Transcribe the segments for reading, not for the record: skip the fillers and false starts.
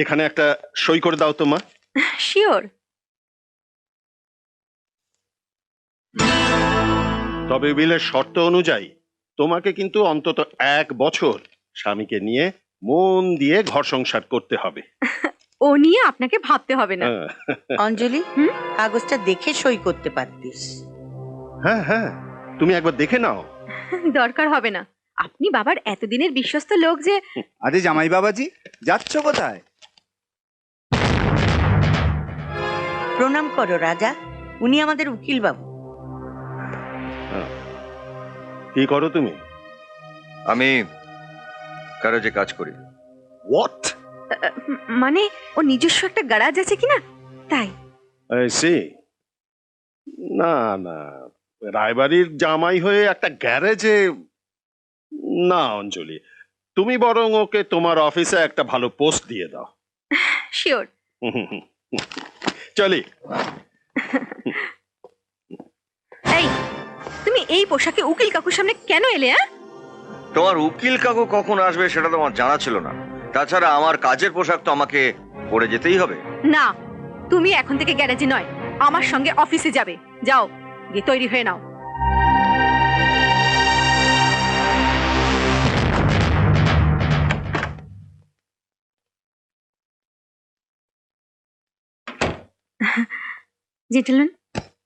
এখানে একটা সই করে দাও তো মা। শিওর। তবে বিলের শর্ত অনুযায়ী তোমাকে কিন্তু অন্তত 1 বছর স্বামীকে নিয়ে মন দিয়ে ঘর সংসার করতে হবে। ও নিয়ে আপনাকে ভাবতে হবে না। হ্যাঁ অঞ্জলি, কাগজটা দেখে সই করতে পারতিস। হ্যাঁ হ্যাঁ, তুমি একবার দেখে নাও। দরকার হবে না, আপনি বাবার এতদিনের বিশ্বস্ত লোক যে। আরে জামাই বাবাজি, যাচ্ছ কোথায়? প্রণাম করো রাজা, উনি আমাদের উকিল বাবু। কি করো তুমি? আমি গ্যারেজে কাজ করি। হোয়াট? মানে ও নিজস্ব একটা গ্যারাজ আছে কিনা তাই। সে না না, রায়বাড়ির জামাই হয়ে একটা গ্যারেজে না অঞ্জলি, তুমি বরং ওকে তোমার অফিসে একটা ভালো পোস্ট দিয়ে দাও। শিওর। চলি। এই, তুমি এই পোশাকে উকিল কাকুর সামনে কেন এলে? তোমার উকিল কাকু কখন আসবে সেটা তোমার জানা ছিল না। তাছাড়া আমার কাজের পোশাক তো আমাকে পরে যেতেই হবে। না, তুমি এখন থেকে গ্যারেজে নয়, আমার সঙ্গে অফিসে যাবে। যাও, গিয়ে তৈরি হয়ে নাও। Gentleman,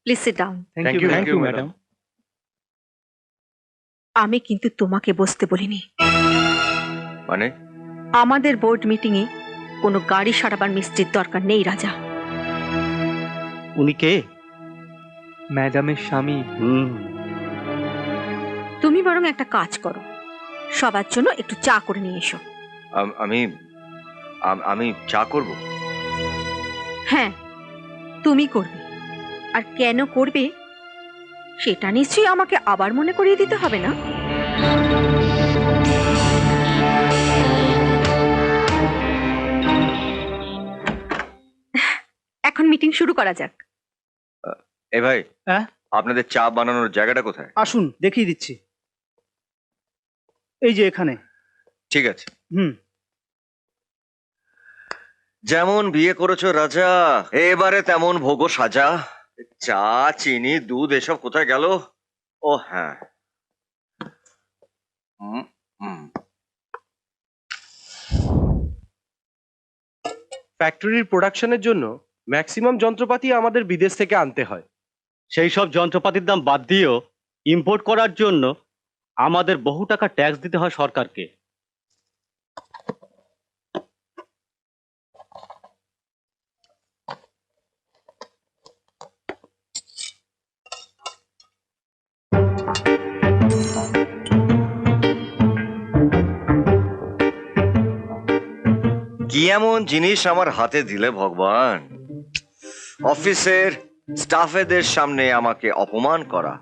please sit down. Thank you madam. আমি কিন্তু তোমাকে বসতে বলিনি। মানে আমাদের বোর্ড মিটিং এ কোনো গাড়ি সারাবার মিস্ত্রির দরকার নেই রাজা। উনি কে? ম্যাডামের স্বামী। তুমি বরং একটা কাজ করো, সবার জন্য একটু চা করে নিয়ে এসো। আমি আমি চা করব? হ্যাঁ, তুমি করবে। আর কেন করবে সেটা নিশ্চয়ই আমাকে আবার মনে করিয়ে দিতে হবে না। এখন মিটিং শুরু করা যাক। এ ভাই, হ্যাঁ? আপনাদের চা বানানোর জায়গাটা কোথায়? আসুন দেখিয়ে দিচ্ছি, এই যে এখানে। ঠিক আছে। হুম। যেমন বিয়ে করেছো রাজা, এবারে তেমন ভোগও সাজা। চা, চিনি, দুধ এসব কোথায় গেল? ও হ্যাঁ, ফ্যাক্টরির প্রোডাকশনের জন্য ম্যাক্সিমাম যন্ত্রপাতি আমাদের বিদেশ থেকে আনতে হয়। সেই সব যন্ত্রপাতির দাম বাদ দিয়েও ইম্পোর্ট করার জন্য আমাদের বহু টাকা ট্যাক্স দিতে হয় সরকারকে। কি এমন জিনিস আমার হাতে দিলে ভগবান? অফিসের স্টাফেদের সামনে আমাকে অপমান করা,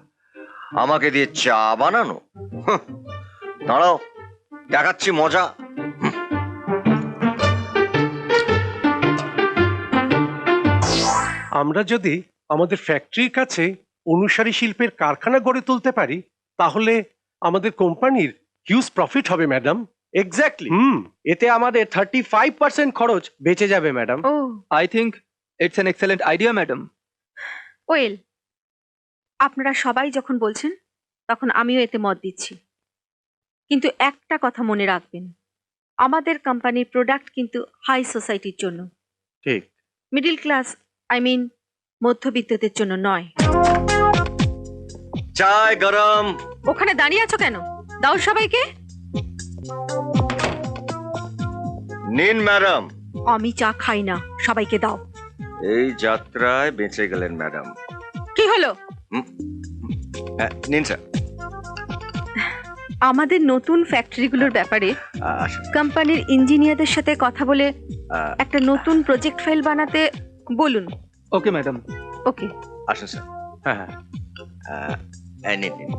আমাকে দিয়ে চা বানানো। হুঁ, দাঁড়াও, দেখাচ্ছি মজা। আমরা যদি আমাদের ফ্যাক্টরির কাছে অনুসারী শিল্পের কারখানা গড়ে তুলতে পারি তাহলে আমাদের কোম্পানির হিউজ প্রফিট হবে ম্যাডাম। এক্স্যাক্টলি। এতে আমাদের 35% খরচ বেঁচে যাবে madam. Oh I think it's an excellent idea madam. Well, আপনারা সবাই যখন বলছেন তখন আমিও এতে মত দিচ্ছি। কিন্তু একটা কথা মনে রাখবেন, আমাদের কোম্পানির প্রোডাক্ট কিন্তু হাই সোসাইটির জন্য, ঠিক। মিডল ক্লাস আই মিন মধ্যবিত্তদের জন্য নয়। চায় গরম। ওখানে দাঁড়িয়ে আছো কেন? দাও সবাইকে। নিন ম্যাডাম। আমি চা খাই না, সবাইকে দাও। এই যাত্রায় বেঁচে গেলেন ম্যাডাম। কি হলো? নিন স্যার। আমাদের নতুন ফ্যাক্টরিগুলোর ব্যাপারে আসুন। কোম্পানির ইঞ্জিনিয়ারদের সাথে কথা বলে একটা নতুন প্রজেক্ট ফাইল বানাতে বলুন। Okay madam. ওকে, আসুন স্যার। হ্যাঁ নিন নিন।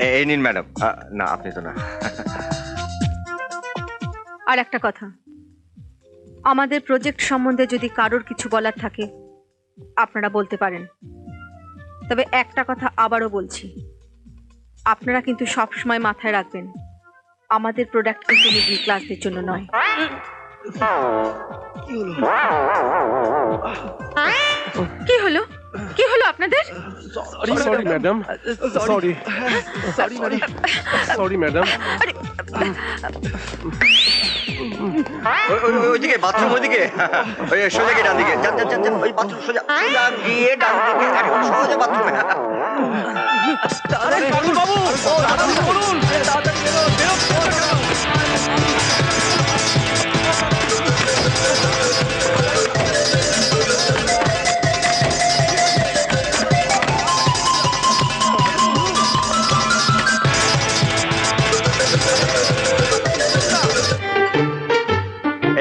এই নিন ম্যাডাম। না, আপনি তো না। আর একটা কথা, আমাদের প্রজেক্ট সম্বন্ধে যদি কারোর কিছু বলার থাকে আপনারা বলতে পারেন। তবে একটা কথা আবারও বলছি, আপনারা কিন্তু সব সময় মাথায় রাখবেন, আমাদের প্রোডাক্ট কিন্তু মিডল ক্লাসদের জন্য নয়। কি হলো, কি হলো আপনাদের? Sorry madam, sorry sorry madam. ওইদিকে বাথরুম, ওইদিকে ওই সোজা গিয়ে ডান দিকে যান যান যান যান, ওই বাথরুম সোজা সোজা গিয়ে ডান দিকে একদম সহজে বাথরুমে।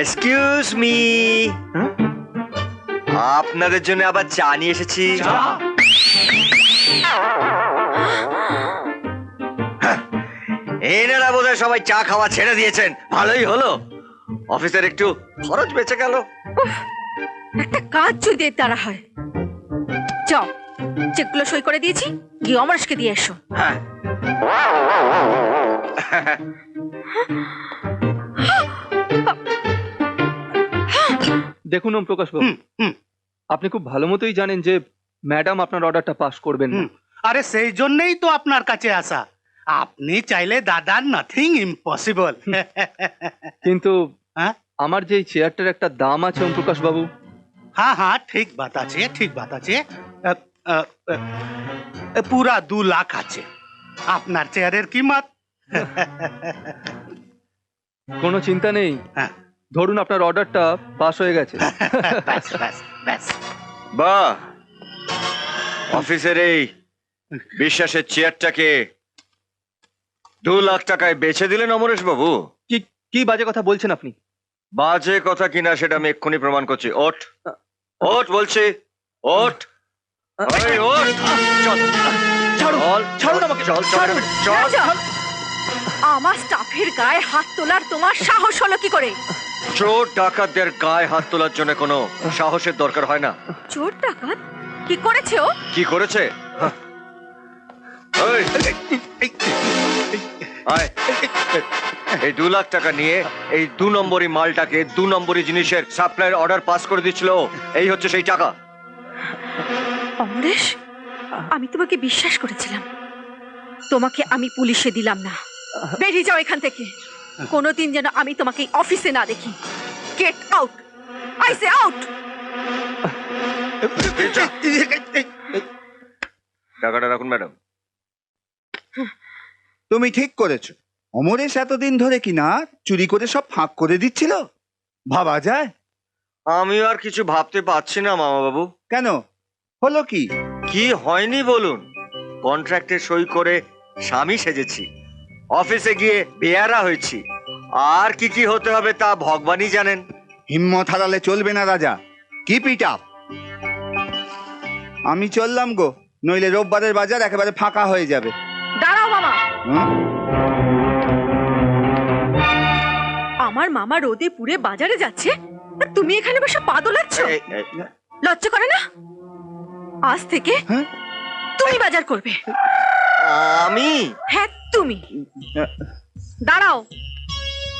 এক্সকিউজ মি, আপনাদের জন্য আবার চা নিয়ে এসেছি। এনারা বোধহয় সবাই চা খাওয়া ছেড়ে দিয়েছেন, ভালোই হলো, অফিসের একটু খরচ বেঁচে গেল। একটা কাজ যদি এর দ্বারা হয়, যাও চেকগুলো সই করে দিয়েছি, গিয়ে অমরেশকে দিয়ে এসো। হ্যাঁ, দেখুন ওম প্রকাশ বাবু, আপনি খুব ভালো মতোই জানেন যে ম্যাডাম আপনার অর্ডারটা পাস করবেন না। আরে সেই জন্যই তো আপনার কাছে আসা। আপনি চাইলে দাদা নাথিং ইম্পসিবল। কিন্তু হ্যাঁ? আমার যে এই চেয়ারটার একটা দাম আছে ওম প্রকাশ বাবু। হ্যাঁ হ্যাঁ, ঠিক বাত আছে, ঠিক বাত আছে। পুরা 2 লাখ আছে আপনার চেয়ারের কিমত। কোনো চিন্তা নেই, হ্যাঁ। ধরুন আপনার অর্ডারটা পাস হয়ে গেছে। ব্যাস ব্যাস ব্যাস। বাহ, অফিসের এই বিশ্বাসের চেয়ারটাকে 2 লাখ টাকায় বেচে দিলেন অমরেশ বাবু। কি কি বাজে কথা বলছেন আপনি? বাজে কথা কিনা সেটা আমি এক্ষুনি প্রমাণ করছি। ওঠ ওঠ বলছি, ওঠ ওই ওঠ, চল ছাড়ুন, চল ছাড়ুন আমাকে, চল চল ছাড়ুন। চল। রাজা, আমার স্টাফের গায়ে হাত তোলার তোমার সাহস হলো কি করে? চোর ডাকাতদের গায়ে হাত তোলার জন্য কোনো সাহসের দরকার হয় না। চোর ডাকাত কি করেছে ও? কি করেছে? হাহ। ওই, আয়। এই 2 লাখ টাকা নিয়ে এই 2 নম্বরই মালটাকে 2 নম্বরই জিনিসের সাপ্লাইয়ের অর্ডার পাস করে দিচ্ছিল। এই হচ্ছে সেই টাকা। অমরেশ, আমি তোমাকে বিশ্বাস করেছিলাম, তোমাকে আমি পুলিশে দিলাম না। বেরিয়ে যাও এখান থেকে, কোনোদিন যেন আমি তোমাকে এই অফিসে না দেখি। Get out, I say out. টাকাটা রাখুন ম্যাডাম। তুমি ঠিক করেছো। অমরেশ এতদিন ধরে কিনা চুরি করে সব ফাঁক করে দিচ্ছিল, ভাবা যায়? আমি আর কিছু ভাবতে পারছি না মামা বাবু। কেন, হলো কি? কি হয়নি বলুন? কন্ট্রাক্টে সই করে স্বামী সেজেছি, অফিসে গিয়ে বেয়ারা হয়েছি, আর কি কি হতে হবে তা ভগবানই জানেন। হিম্মত হারালে চলবে না রাজা, কিপ ইট আপ। আমি চললাম গো, নইলে রোববারের বাজার একেবারে ফাঁকা হয়ে যাবে। দাঁড়াও মামা। হুম? আমার মামা রোদে পুড়ে বাজারে যাচ্ছে, আর তুমি এখানে বসে পা দোলাচ্ছ? লজ্জা করে না? আজ থেকে হ্যাঁ? তুমি বাজার করবে। আমি? হ্যাঁ তুমি। দাঁড়াও,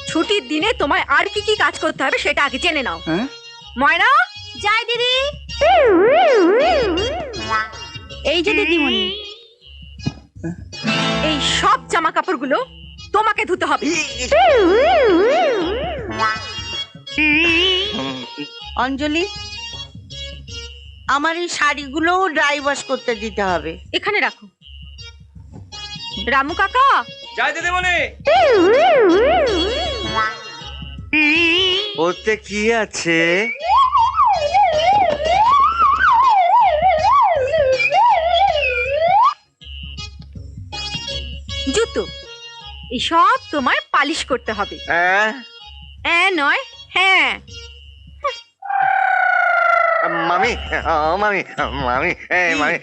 ছুটির দিনে তোমায় আর কি কি কাজ করতে হবে সেটা আগে জেনে নাও। হ্যাঁ? ময়না, যাই দিদি। এই যে দিদিমণি, এই সব জামা কাপড়গুলো তোমাকে ধুতে হবে। অঞ্জলি, আমার এই শাড়িগুলো ড্রাই ওয়াশ করতে দিতে হবে। এখানে রাখো। রামু কাকা, যাই দিদিমণি। ওতে কি আছে? জুতো, এসব তোমায় পালিশ করতে হবে। নয়, হ্যাঁ। মামি, মামি, মামি, মামি,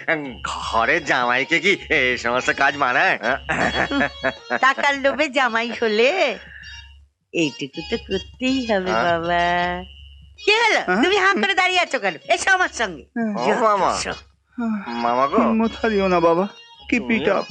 ঘরের জামাইকে কি এই সমস্ত কাজ মানায়? টাকার লোভে জামাই হলে এইটুকু তো করতেই হবে বাবা। কি হলো, তুমি হাঁ করে দাঁড়িয়ে আছো কেন? এসো আমার সঙ্গে। ও মামা, মামা গো, হিম্মত হারিও না বাবা, কিপ ইট আপ।